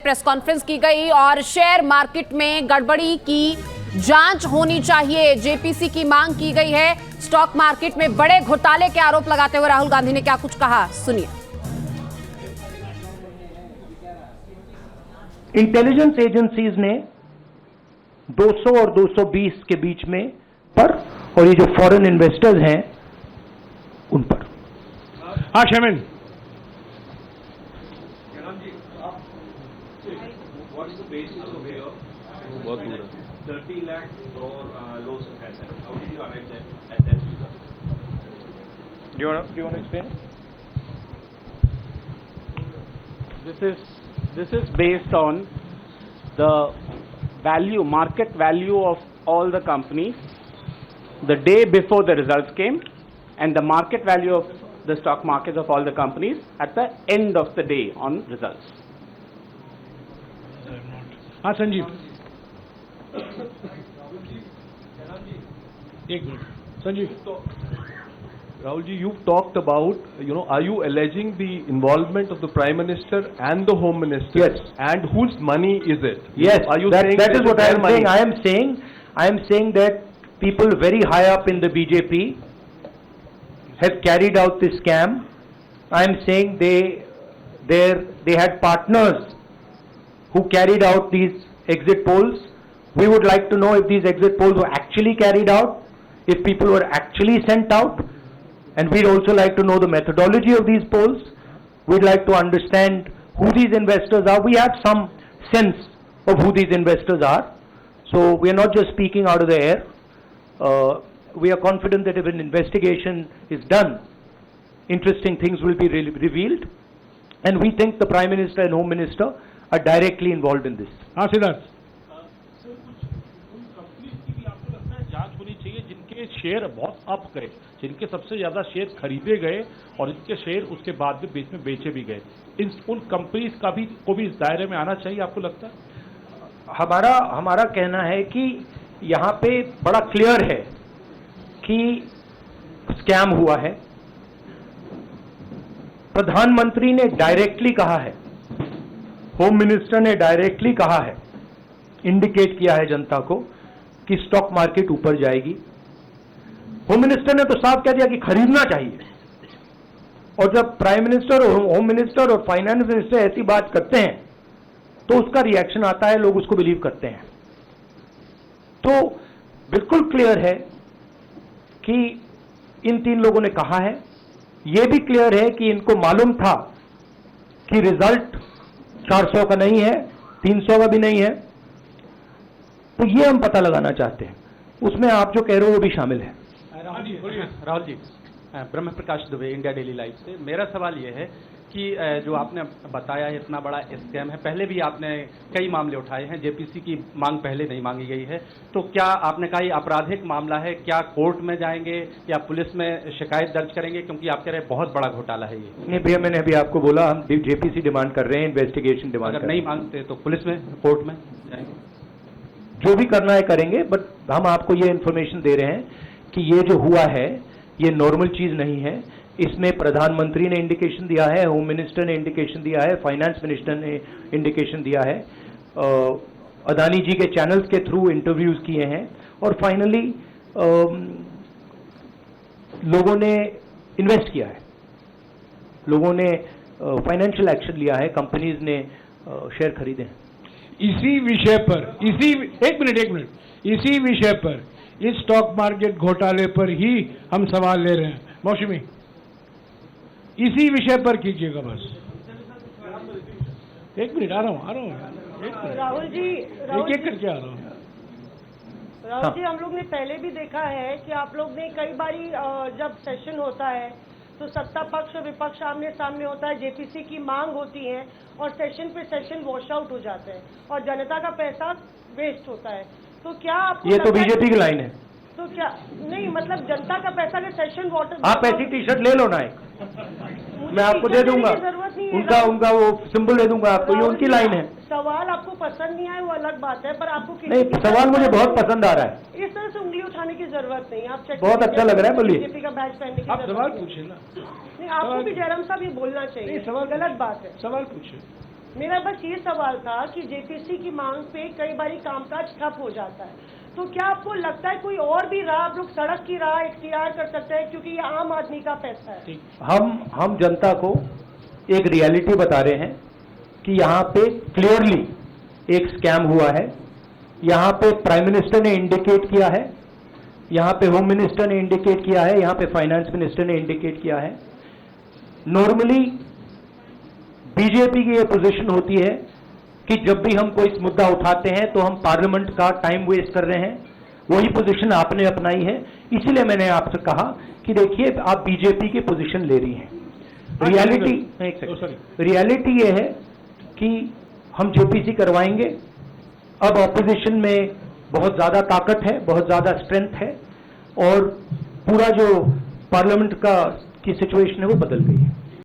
Press conference की गई और शेयर मार्केट में गड़बड़ी की जांच होनी चाहिए, जेपीसी की मांग की गई है। स्टॉक मार्केट में बड़े घोटाले के आरोप लगाते हुए राहुल गांधी ने क्या कुछ कहा, सुनिए। इंटेलिजेंस एजेंसीज ने 200 और 220 के बीच में पर, और ये जो फॉरेन इन्वेस्टर्स हैं उन पर। हाँ शेमिन, बहुत दूर है। 30 lakh crore loans had that. How did you arrive at that figure? do you want to explain? This is based on the value, market value of all the companies the day before the results came, and the market value of the stock markets of all the companies at the end of the day on results. हाँ संजीव, एक minute Sanjeev. Rahul ji, you've talked about, are you alleging the involvement of the Prime Minister and the Home Minister? Yes. And whose money is it? Yes, Are you that saying is what I their am money? saying. I am saying that people very high up in the BJP have carried out this scam. I am saying they had partners who carried out these exit polls. We would like to know if these exit polls were actually carried out, if people were actually sent out, and we'd also like to know the methodology of these polls. We'd like to understand who these investors are. We have some sense of who these investors are. So we are not just speaking out of the air. We are confident that if an investigation is done, interesting things will be revealed. And we think the Prime Minister and Home Minister are directly involved in this. हाँ Siddharth. Sir, कुछ उन companies की भी आपको लगता है जांच होनी चाहिए जिनके शेयर बहुत अप गए, जिनके सबसे ज्यादा शेयर खरीदे गए और इनके शेयर उसके बाद में बीच में बेचे भी गए, उन कंपनीज का भी को भी इस दायरे में आना चाहिए, आपको लगता है? हमारा कहना है कि यहाँ पे बड़ा क्लियर है कि स्कैम हुआ है। प्रधानमंत्री ने डायरेक्टली कहा है, होम मिनिस्टर ने डायरेक्टली कहा है, इंडिकेट किया है जनता को कि स्टॉक मार्केट ऊपर जाएगी। होम मिनिस्टर ने तो साफ कह दिया कि खरीदना चाहिए, और जब प्राइम मिनिस्टर और होम मिनिस्टर और फाइनेंस मिनिस्टर ऐसी बात करते हैं तो उसका रिएक्शन आता है, लोग उसको बिलीव करते हैं। तो बिल्कुल क्लियर है कि इन तीन लोगों ने कहा है। यह भी क्लियर है कि इनको मालूम था कि रिजल्ट 400 का नहीं है, 300 का भी नहीं है। तो ये हम पता लगाना चाहते हैं, उसमें आप जो कह रहे हो वो भी शामिल है। राहुल जी, ब्रह्म प्रकाश दुबे, इंडिया डेली लाइफ से। मेरा सवाल यह है कि जो आपने बताया है इतना बड़ा स्कैम है, पहले भी आपने कई मामले उठाए हैं, जेपीसी की मांग पहले नहीं मांगी गई है, तो क्या आपने कहा ये आपराधिक मामला है, क्या कोर्ट में जाएंगे या पुलिस में शिकायत दर्ज करेंगे, क्योंकि आप कह रहे हैं बहुत बड़ा घोटाला है ये? नहीं भैया, मैंने अभी आपको बोला हम जेपीसी डिमांड कर रहे हैं, इन्वेस्टिगेशन डिमांड कर रहे हैं। अगर नहीं मांगते तो पुलिस में, कोर्ट में जाएंगे? जो भी करना है करेंगे, बट हम आपको ये इंफॉर्मेशन दे रहे हैं कि ये जो हुआ है ये नॉर्मल चीज नहीं है। इसमें प्रधानमंत्री ने इंडिकेशन दिया है, होम मिनिस्टर ने इंडिकेशन दिया है, फाइनेंस मिनिस्टर ने इंडिकेशन दिया है, अदानी जी के चैनल्स के थ्रू इंटरव्यूज किए हैं, और फाइनली लोगों ने इन्वेस्ट किया है, लोगों ने फाइनेंशियल एक्शन लिया है, कंपनीज ने शेयर खरीदे हैं। इसी विषय पर, एक मिनट, इसी विषय पर, इस स्टॉक मार्केट घोटाले पर ही हम सवाल ले रहे हैं। मौसमी, इसी विषय पर कीजिएगा बस। एक मिनट, आ रहा हूँ। राहुल जी, एक करके आ रहा हूँ। राहुल जी, हम लोग ने पहले भी देखा है कि आप लोग ने कई बारी जब सेशन होता है तो सत्ता पक्ष और विपक्ष आमने सामने होता है, जेपीसी की मांग होती है और सेशन पे सेशन वॉश आउट हो जाते हैं और जनता का पैसा वेस्ट होता है। तो क्या आपको ये तो बीजेपी की लाइन है। तो क्या नहीं, मतलब जनता का पैसा के सेशन वाटर, आप ऐसी टी शर्ट ले लो ना, एक मैं आपको दे दूंगा, उनका वो सिंबल दे दूंगा आपको, ये उनकी लाइन है। सवाल आपको पसंद नहीं आए वो अलग बात है, पर आपको नहीं, सवाल मुझे बहुत पसंद आ रहा है। इस तरह से उंगली उठाने की जरूरत नहीं। आप बहुत अच्छा लग रहा है, बोलिए। बीजेपी का बैच पहनने की आप सवाल जरूरत पूछे ना। नहीं, आपको भी जयराम साहब ये बोलना चाहिए, नहीं, सवाल गलत बात है। सवाल पूछे। मेरा बस ये सवाल था कि जेपीसी की मांग पे कई बारी कामकाज ठप हो जाता है, तो क्या आपको लगता है कोई और भी राह आप लोग सड़क की राह इख्तियार कर सकते हैं, क्योंकि ये आम आदमी का पैसा है? हम जनता को एक रियलिटी बता रहे हैं कि यहाँ पे क्लियरली एक स्कैम हुआ है। यहाँ पे प्राइम मिनिस्टर ने इंडिकेट किया है, यहाँ पे होम मिनिस्टर ने इंडिकेट किया है, यहाँ पे फाइनेंस मिनिस्टर ने इंडिकेट किया है। नॉर्मली बीजेपी की ये पोजीशन होती है कि जब भी हम कोई मुद्दा उठाते हैं तो हम पार्लियामेंट का टाइम वेस्ट कर रहे हैं। वही पोजीशन आपने अपनाई है, इसीलिए मैंने आपसे कहा कि देखिए आप बीजेपी की पोजीशन ले रही हैं। रियलिटी ये है कि हम जेपीसी करवाएंगे। अब ऑपोजिशन में बहुत ज्यादा ताकत है, बहुत ज्यादा स्ट्रेंथ है और पूरा जो पार्लियामेंट की सिचुएशन है वो बदल गई है।